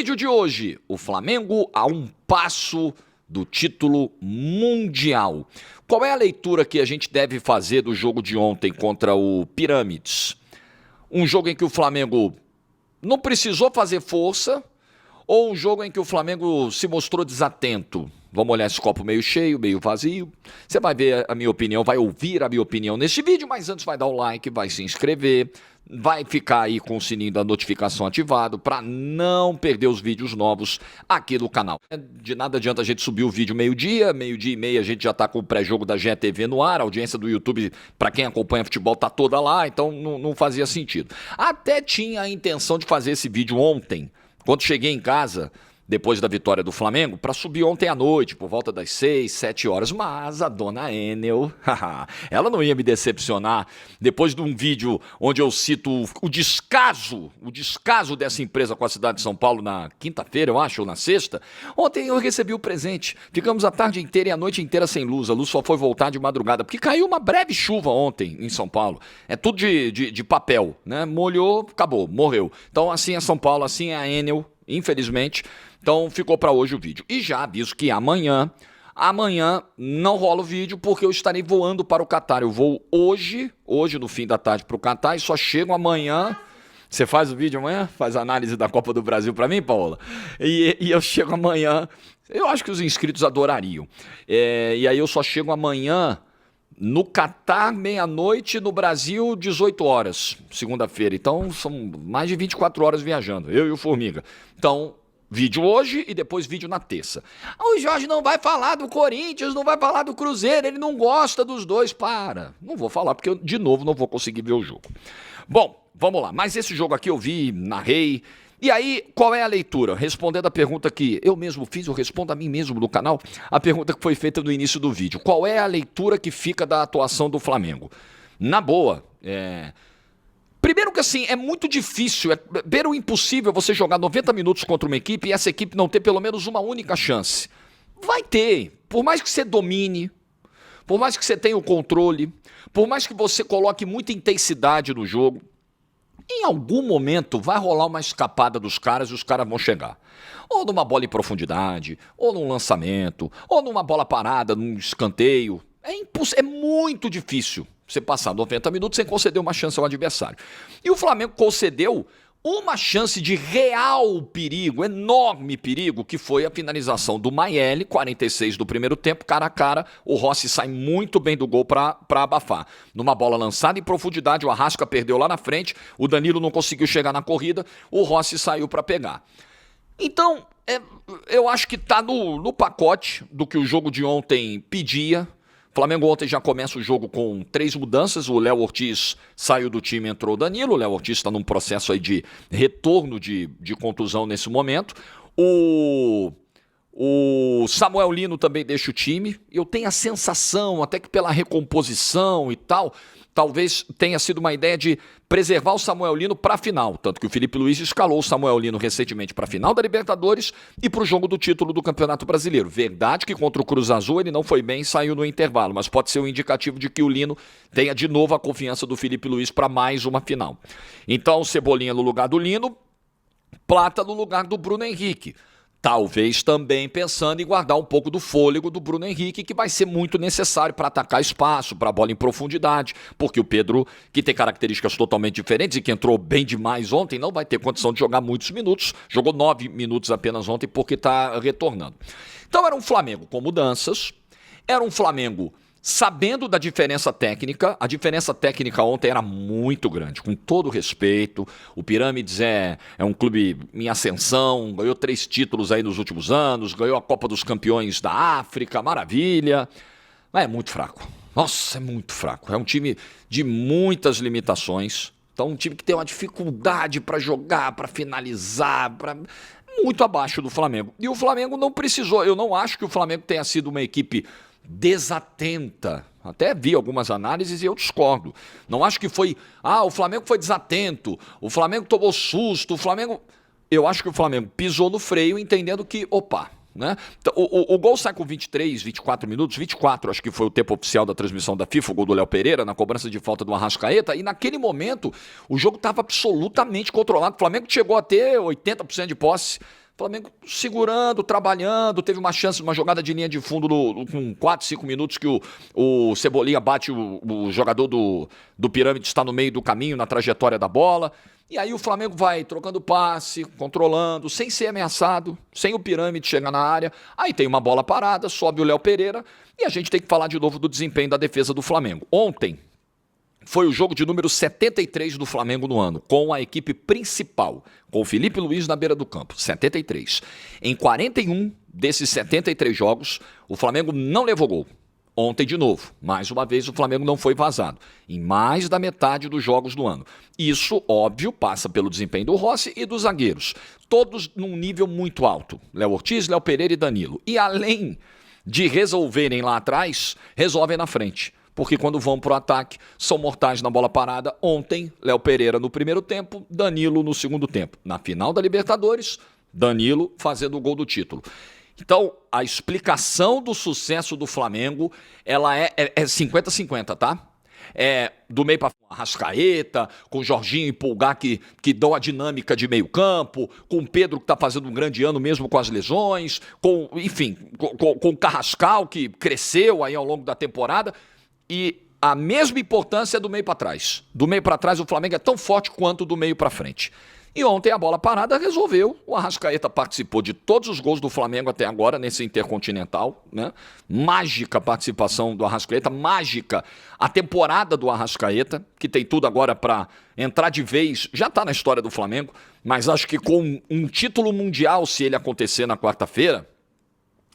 Vídeo de hoje, o Flamengo a um passo do título mundial. Qual é a leitura que a gente deve fazer do jogo de ontem contra o Pirâmides? Um jogo em que o Flamengo não precisou fazer força ou um jogo em que o Flamengo se mostrou desatento? Vamos olhar esse copo meio cheio, meio vazio. Você vai ver a minha opinião, vai ouvir a minha opinião neste vídeo, mas antes vai dar o like, vai se inscrever, vai ficar aí com o sininho da notificação ativado para não perder os vídeos novos aqui do canal. De nada adianta a gente subir o vídeo meio-dia e meia a gente já tá com o pré-jogo da GTV no ar, a audiência do YouTube, para quem acompanha futebol, tá toda lá, então não fazia sentido. Até tinha a intenção de fazer esse vídeo ontem, quando cheguei em casa, depois da vitória do Flamengo, para subir ontem à noite, por volta das 6, 7 horas. Mas a dona Enel, ela não ia me decepcionar. Depois de um vídeo onde eu cito o descaso dessa empresa com a cidade de São Paulo na quinta-feira, eu acho, ou na sexta, ontem eu recebi o presente. Ficamos a tarde inteira e a noite inteira sem luz. A luz só foi voltar de madrugada, porque caiu uma breve chuva ontem em São Paulo. É tudo de papel, né? Molhou, acabou, morreu. Então assim é São Paulo, assim é a Enel, infelizmente. Então ficou para hoje o vídeo. E já aviso que amanhã não rola o vídeo porque eu estarei voando para o Catar. Eu vou hoje no fim da tarde para o Catar e só chego amanhã. Você faz o vídeo amanhã? Faz a análise da Copa do Brasil para mim, Paola? E eu chego amanhã. Eu acho que os inscritos adorariam. E aí eu só chego amanhã no Catar, meia-noite, no Brasil, 18 horas, segunda-feira. Então são mais de 24 horas viajando, eu e o Formiga. Então, vídeo hoje e depois vídeo na terça. O Jorge não vai falar do Corinthians, não vai falar do Cruzeiro, ele não gosta dos dois. Para, não vou falar porque eu, de novo, não vou conseguir ver o jogo. Bom, vamos lá, mas esse jogo aqui eu vi, narrei. E aí, qual é a leitura? Respondendo a pergunta que eu mesmo fiz, eu respondo a mim mesmo no canal, a pergunta que foi feita no início do vídeo. Qual é a leitura que fica da atuação do Flamengo? Na boa, primeiro que assim, é muito difícil, é beira impossível você jogar 90 minutos contra uma equipe e essa equipe não ter pelo menos uma única chance. Vai ter, por mais que você domine, por mais que você tenha o controle, por mais que você coloque muita intensidade no jogo, em algum momento vai rolar uma escapada dos caras e os caras vão chegar. Ou numa bola em profundidade, ou num lançamento, ou numa bola parada, num escanteio. É muito difícil você passar 90 minutos sem conceder uma chance ao adversário. E o Flamengo concedeu uma chance de real perigo, enorme perigo, que foi a finalização do Maiele, 46 do primeiro tempo, cara a cara. O Rossi sai muito bem do gol para abafar. Numa bola lançada em profundidade, o Arrasca perdeu lá na frente, o Danilo não conseguiu chegar na corrida, o Rossi saiu para pegar. Então, eu acho que está no pacote do que o jogo de ontem pedia. O Flamengo ontem já começa o jogo com 3 mudanças, o Léo Ortiz saiu do time, entrou o Danilo, o Léo Ortiz está num processo aí de retorno de contusão nesse momento, o Samuel Lino também deixa o time, eu tenho a sensação, até que pela recomposição e tal, talvez tenha sido uma ideia de preservar o Samuel Lino para a final, tanto que o Felipe Luiz escalou o Samuel Lino recentemente para a final da Libertadores e para o jogo do título do Campeonato Brasileiro. Verdade que contra o Cruz Azul ele não foi bem e saiu no intervalo, mas pode ser um indicativo de que o Lino tenha de novo a confiança do Felipe Luiz para mais uma final. Então, Cebolinha no lugar do Lino, Plata no lugar do Bruno Henrique. Talvez também pensando em guardar um pouco do fôlego do Bruno Henrique, que vai ser muito necessário para atacar espaço, para a bola em profundidade, porque o Pedro, que tem características totalmente diferentes e que entrou bem demais ontem, não vai ter condição de jogar muitos minutos, jogou 9 minutos apenas ontem porque está retornando. Então era um Flamengo com mudanças, era um Flamengo sabendo da diferença técnica. A diferença técnica ontem era muito grande, com todo respeito. O Pirâmides é um clube em ascensão, ganhou 3 títulos aí nos últimos anos, ganhou a Copa dos Campeões da África, maravilha. Mas é muito fraco. Nossa, é muito fraco. É um time de muitas limitações. Então, um time que tem uma dificuldade para jogar, para finalizar, muito abaixo do Flamengo. E o Flamengo não precisou. Eu não acho que o Flamengo tenha sido uma equipe desatenta. Até vi algumas análises e eu discordo. Não acho que foi, o Flamengo foi desatento, o Flamengo tomou susto, eu acho que o Flamengo pisou no freio entendendo que, né? O gol sai com 23, 24 minutos, 24 acho que foi o tempo oficial da transmissão da FIFA, o gol do Léo Pereira, na cobrança de falta do Arrascaeta, e naquele momento o jogo estava absolutamente controlado, o Flamengo chegou a ter 80% de posse, Flamengo segurando, trabalhando, teve uma chance, uma jogada de linha de fundo com 4, 5 minutos que o Cebolinha bate o jogador do Pirâmide, está no meio do caminho, na trajetória da bola. E aí o Flamengo vai trocando passe, controlando, sem ser ameaçado, sem o Pirâmide chegar na área. Aí tem uma bola parada, sobe o Léo Pereira e a gente tem que falar de novo do desempenho da defesa do Flamengo. Ontem foi o jogo de número 73 do Flamengo no ano, com a equipe principal, com o Felipe Luiz na beira do campo, 73. Em 41 desses 73 jogos, o Flamengo não levou gol. Ontem de novo, mais uma vez o Flamengo não foi vazado, em mais da metade dos jogos do ano. Isso, óbvio, passa pelo desempenho do Rossi e dos zagueiros, todos num nível muito alto, Léo Ortiz, Léo Pereira e Danilo. E além de resolverem lá atrás, resolvem na frente. Porque quando vão para o ataque, são mortais na bola parada. Ontem, Léo Pereira no primeiro tempo, Danilo no segundo tempo. Na final da Libertadores, Danilo fazendo o gol do título. Então, a explicação do sucesso do Flamengo, ela é 50-50, tá? Do meio para Arrascaeta, com o Jorginho e Pulgar que dão a dinâmica de meio campo, com o Pedro que está fazendo um grande ano mesmo com as lesões, com o Carrascal que cresceu aí ao longo da temporada. E a mesma importância é do meio para trás. Do meio para trás o Flamengo é tão forte quanto do meio para frente. E ontem a bola parada resolveu. O Arrascaeta participou de todos os gols do Flamengo até agora nesse Intercontinental, né? Mágica participação do Arrascaeta, mágica a temporada do Arrascaeta, que tem tudo agora para entrar de vez, já está na história do Flamengo, mas acho que com um título mundial, se ele acontecer na quarta-feira,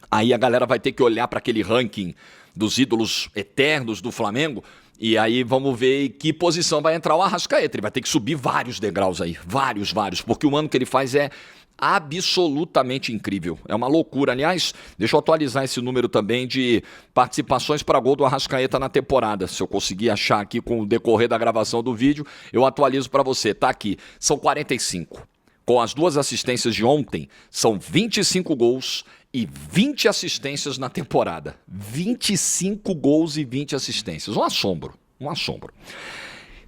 aí a galera vai ter que olhar para aquele ranking dos ídolos eternos do Flamengo, e aí vamos ver em que posição vai entrar o Arrascaeta. Ele vai ter que subir vários degraus aí, vários, porque o ano que ele faz é absolutamente incrível. É uma loucura. Aliás, deixa eu atualizar esse número também de participações para gol do Arrascaeta na temporada. Se eu conseguir achar aqui com o decorrer da gravação do vídeo, eu atualizo para você. Tá aqui, são 45. Com as 2 assistências de ontem, são 25 gols e 20 assistências na temporada. 25 gols e 20 assistências. Um assombro.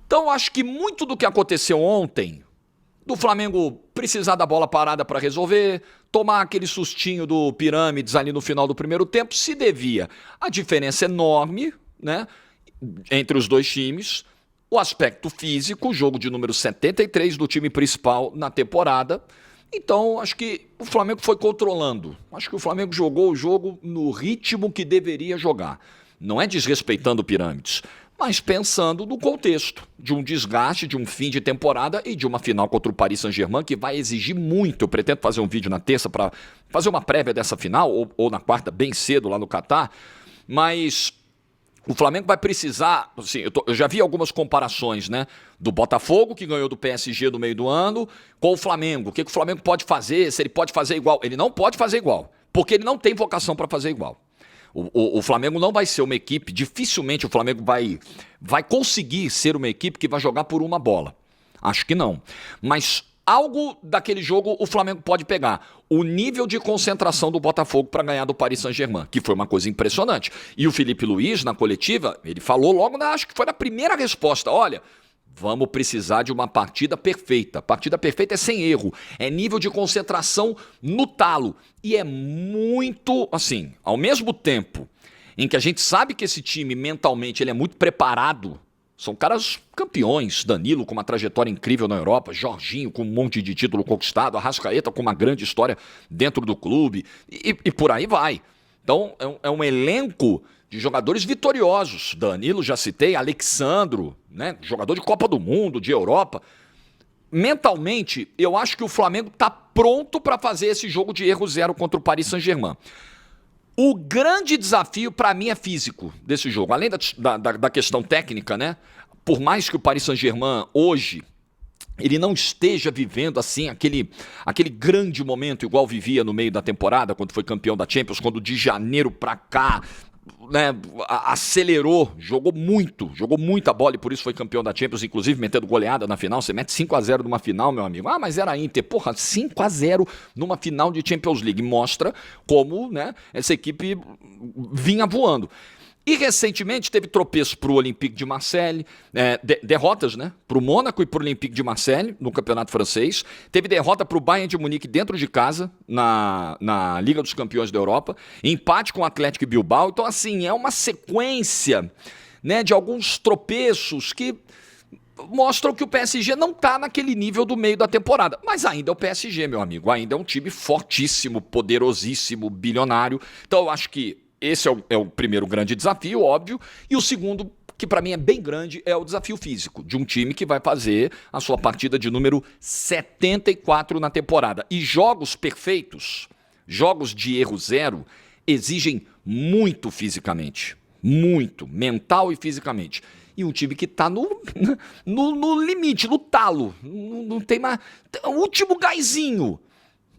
Então, acho que muito do que aconteceu ontem, do Flamengo precisar da bola parada para resolver, tomar aquele sustinho do Pirâmides ali no final do primeiro tempo, se devia à diferença enorme, né, entre os dois times, o aspecto físico, o jogo de número 73 do time principal na temporada. Então, acho que o Flamengo foi controlando. Acho que o Flamengo jogou o jogo no ritmo que deveria jogar. Não é desrespeitando Pirâmides, mas pensando no contexto de um desgaste, de um fim de temporada e de uma final contra o Paris Saint-Germain que vai exigir muito. Eu pretendo fazer um vídeo na terça para fazer uma prévia dessa final, ou na quarta, bem cedo, lá no Catar, mas o Flamengo vai precisar, assim, eu já vi algumas comparações, né, do Botafogo, que ganhou do PSG no meio do ano, com o Flamengo. O que o Flamengo pode fazer, se ele pode fazer igual. Ele não pode fazer igual, porque ele não tem vocação para fazer igual. O Flamengo não vai ser uma equipe, dificilmente o Flamengo vai conseguir ser uma equipe que vai jogar por uma bola. Acho que não. Mas algo daquele jogo o Flamengo pode pegar. O nível de concentração do Botafogo para ganhar do Paris Saint-Germain, que foi uma coisa impressionante. E o Felipe Luiz, na coletiva, ele falou logo, acho que foi na primeira resposta, olha, vamos precisar de uma partida perfeita. Partida perfeita é sem erro, é nível de concentração no talo. E é muito, assim, ao mesmo tempo em que a gente sabe que esse time mentalmente ele é muito preparado. São caras campeões, Danilo com uma trajetória incrível na Europa, Jorginho com um monte de título conquistado, Arrascaeta com uma grande história dentro do clube e por aí vai. Então é um elenco de jogadores vitoriosos. Danilo, já citei, Alexandro, né, jogador de Copa do Mundo, de Europa. Mentalmente, eu acho que o Flamengo está pronto para fazer esse jogo de erro zero contra o Paris Saint-Germain. O grande desafio, para mim, é físico desse jogo. Além da questão técnica, né? Por mais que o Paris Saint-Germain, hoje, ele não esteja vivendo, assim, aquele grande momento igual vivia no meio da temporada, quando foi campeão da Champions, quando de janeiro para cá, né, acelerou, jogou muita bola e por isso foi campeão da Champions, inclusive metendo goleada na final. Você mete 5-0 numa final, meu amigo. Mas era Inter. 5-0 numa final de Champions League. Mostra como, né, essa equipe vinha voando. E recentemente teve tropeço para o Olympique de Marseille, derrotas, né? Para o Mônaco e para o Olympique de Marseille no campeonato francês. Teve derrota para o Bayern de Munique dentro de casa, na Liga dos Campeões da Europa. Empate com o Atlético Bilbao. Então, assim, é uma sequência, né, de alguns tropeços que mostram que o PSG não está naquele nível do meio da temporada. Mas ainda é o PSG, meu amigo. Ainda é um time fortíssimo, poderosíssimo, bilionário. Então, eu acho que esse é o primeiro grande desafio, óbvio, e o segundo, que para mim é bem grande, é o desafio físico, de um time que vai fazer a sua partida de número 74 na temporada. E jogos perfeitos, jogos de erro zero, exigem muito fisicamente, muito, mental e fisicamente. E um time que está no limite, no talo, não tem mais, o último gásinho.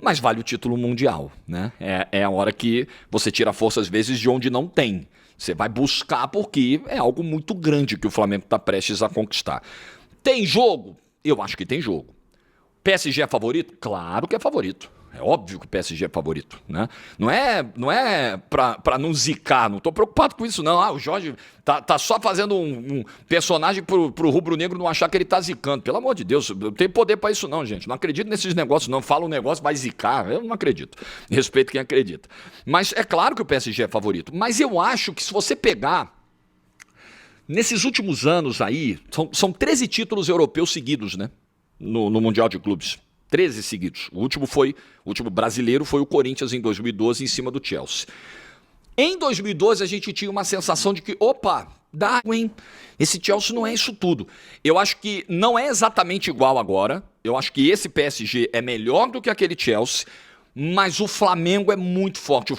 Mas vale o título mundial, né? É a hora que você tira força, às vezes, de onde não tem. Você vai buscar porque é algo muito grande que o Flamengo está prestes a conquistar. Tem jogo? Eu acho que tem jogo. PSG é favorito? Claro que é favorito. É óbvio que o PSG é favorito, né? Não é pra não zicar, não tô preocupado com isso, não. O Jorge tá só fazendo um personagem pro rubro-negro não achar que ele tá zicando. Pelo amor de Deus, eu não tenho poder pra isso não, gente. Não acredito nesses negócios, não. Fala um negócio, vai zicar. Eu não acredito. Respeito quem acredita. Mas é claro que o PSG é favorito. Mas eu acho que se você pegar nesses últimos anos aí, são 13 títulos europeus seguidos, né? No Mundial de Clubes. 13 seguidos. O último brasileiro foi o Corinthians em 2012 em cima do Chelsea. Em 2012 a gente tinha uma sensação de que, opa, dá, hein? Esse Chelsea não é isso tudo. Eu acho que não é exatamente igual agora. Eu acho que esse PSG é melhor do que aquele Chelsea, mas o Flamengo é muito forte.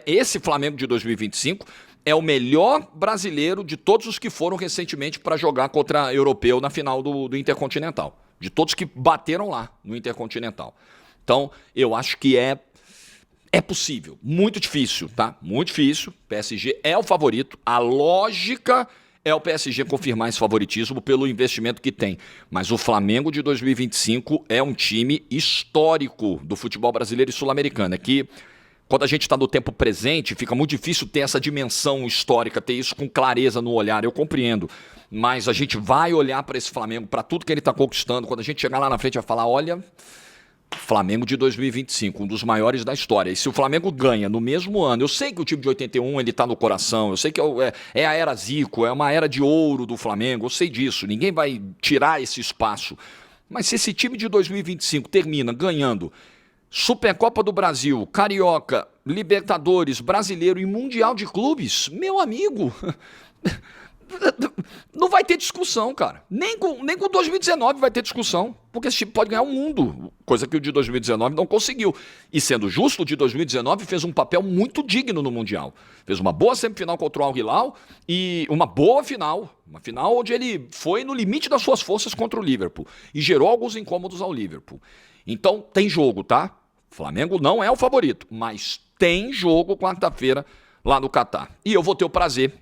Esse Flamengo de 2025 é o melhor brasileiro de todos os que foram recentemente para jogar contra europeu na final do Intercontinental. De todos que bateram lá no Intercontinental. Então, eu acho que é possível. Muito difícil, tá? Muito difícil. PSG é o favorito. A lógica é o PSG confirmar esse favoritismo pelo investimento que tem. Mas o Flamengo de 2025 é um time histórico do futebol brasileiro e sul-americano. É que quando a gente está no tempo presente, fica muito difícil ter essa dimensão histórica, ter isso com clareza no olhar. Eu compreendo. Mas a gente vai olhar para esse Flamengo, para tudo que ele está conquistando. Quando a gente chegar lá na frente, vai falar, olha, Flamengo de 2025, um dos maiores da história. E se o Flamengo ganha no mesmo ano, eu sei que o time de 81 ele está no coração, eu sei que é a era Zico, é uma era de ouro do Flamengo, eu sei disso, ninguém vai tirar esse espaço. Mas se esse time de 2025 termina ganhando Supercopa do Brasil, Carioca, Libertadores, Brasileiro e Mundial de Clubes, meu amigo... Não vai ter discussão, cara. Nem com 2019 vai ter discussão. Porque esse time pode ganhar o mundo. Coisa que o de 2019 não conseguiu. E sendo justo, o de 2019 fez um papel muito digno no Mundial. Fez uma boa semifinal contra o Al Hilal e uma boa final. Uma final onde ele foi no limite das suas forças contra o Liverpool. E gerou alguns incômodos ao Liverpool. Então tem jogo, tá? Flamengo não é o favorito. Mas tem jogo quarta-feira lá no Catar. E eu vou ter o prazer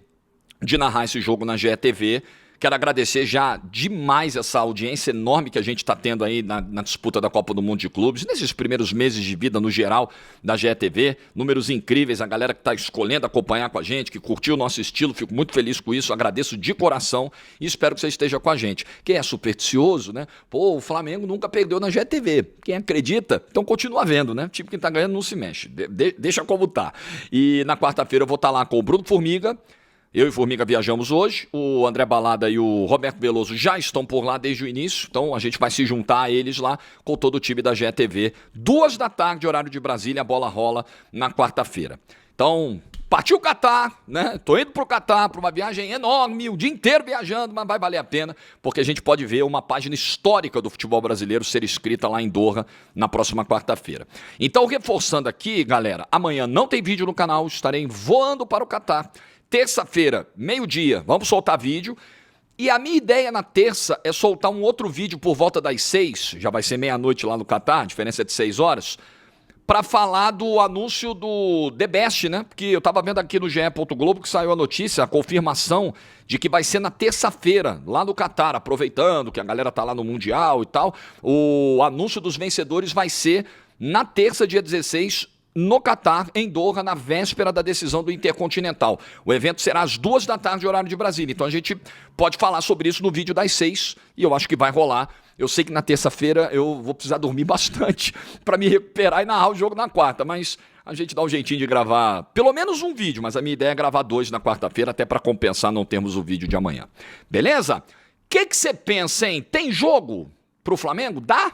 de narrar esse jogo na GETV. Quero agradecer já demais essa audiência enorme que a gente está tendo aí na disputa da Copa do Mundo de Clubes, nesses primeiros meses de vida no geral da GETV, números incríveis, a galera que está escolhendo acompanhar com a gente, que curtiu o nosso estilo, fico muito feliz com isso, agradeço de coração e espero que você esteja com a gente. Quem é supersticioso, né? Pô, o Flamengo nunca perdeu na GETV. Quem acredita, então continua vendo, né? Tipo, quem está ganhando não se mexe, deixa como tá. E na quarta-feira eu vou estar lá com o Bruno Formiga. Eu e Formiga viajamos hoje, o André Balada e o Roberto Veloso já estão por lá desde o início, então a gente vai se juntar a eles lá com todo o time da GETV. 14h, horário de Brasília, a bola rola na quarta-feira. Então, partiu o Catar, né? Tô indo pro Catar, para uma viagem enorme, o dia inteiro viajando, mas vai valer a pena, porque a gente pode ver uma página histórica do futebol brasileiro ser escrita lá em Doha na próxima quarta-feira. Então, reforçando aqui, galera, amanhã não tem vídeo no canal, estarei voando para o Catar. Terça-feira, meio-dia, vamos soltar vídeo. E a minha ideia na terça é soltar um outro vídeo por volta das 6, já vai ser meia-noite lá no Catar, a diferença é de 6 horas, para falar do anúncio do The Best, né? Porque eu estava vendo aqui no GE. Globo que saiu a notícia, a confirmação de que vai ser na terça-feira, lá no Catar, aproveitando que a galera tá lá no Mundial e tal. O anúncio dos vencedores vai ser na terça, dia 16, no Catar, em Doha, na véspera da decisão do Intercontinental. O evento será às 2 da tarde, horário de Brasília. Então a gente pode falar sobre isso no vídeo das 6 e eu acho que vai rolar. Eu sei que na terça-feira eu vou precisar dormir bastante para me recuperar e narrar o jogo na quarta, mas a gente dá um jeitinho de gravar pelo menos um vídeo, mas a minha ideia é gravar 2 na quarta-feira, até para compensar não termos o vídeo de amanhã. Beleza? O que você pensa, hein? Tem jogo pro Flamengo? Dá?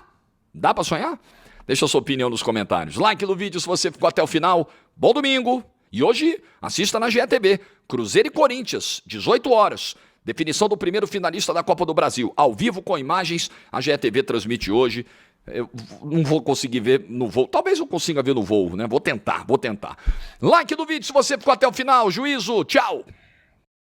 Dá para sonhar? Deixa a sua opinião nos comentários. Like no vídeo se você ficou até o final. Bom domingo. E hoje, assista na GETV. Cruzeiro e Corinthians, 18 horas. Definição do primeiro finalista da Copa do Brasil. Ao vivo com imagens, a GETV transmite hoje. Eu não vou conseguir ver no voo. Talvez eu consiga ver no voo, né? Vou tentar. Like no vídeo se você ficou até o final. Juízo, tchau.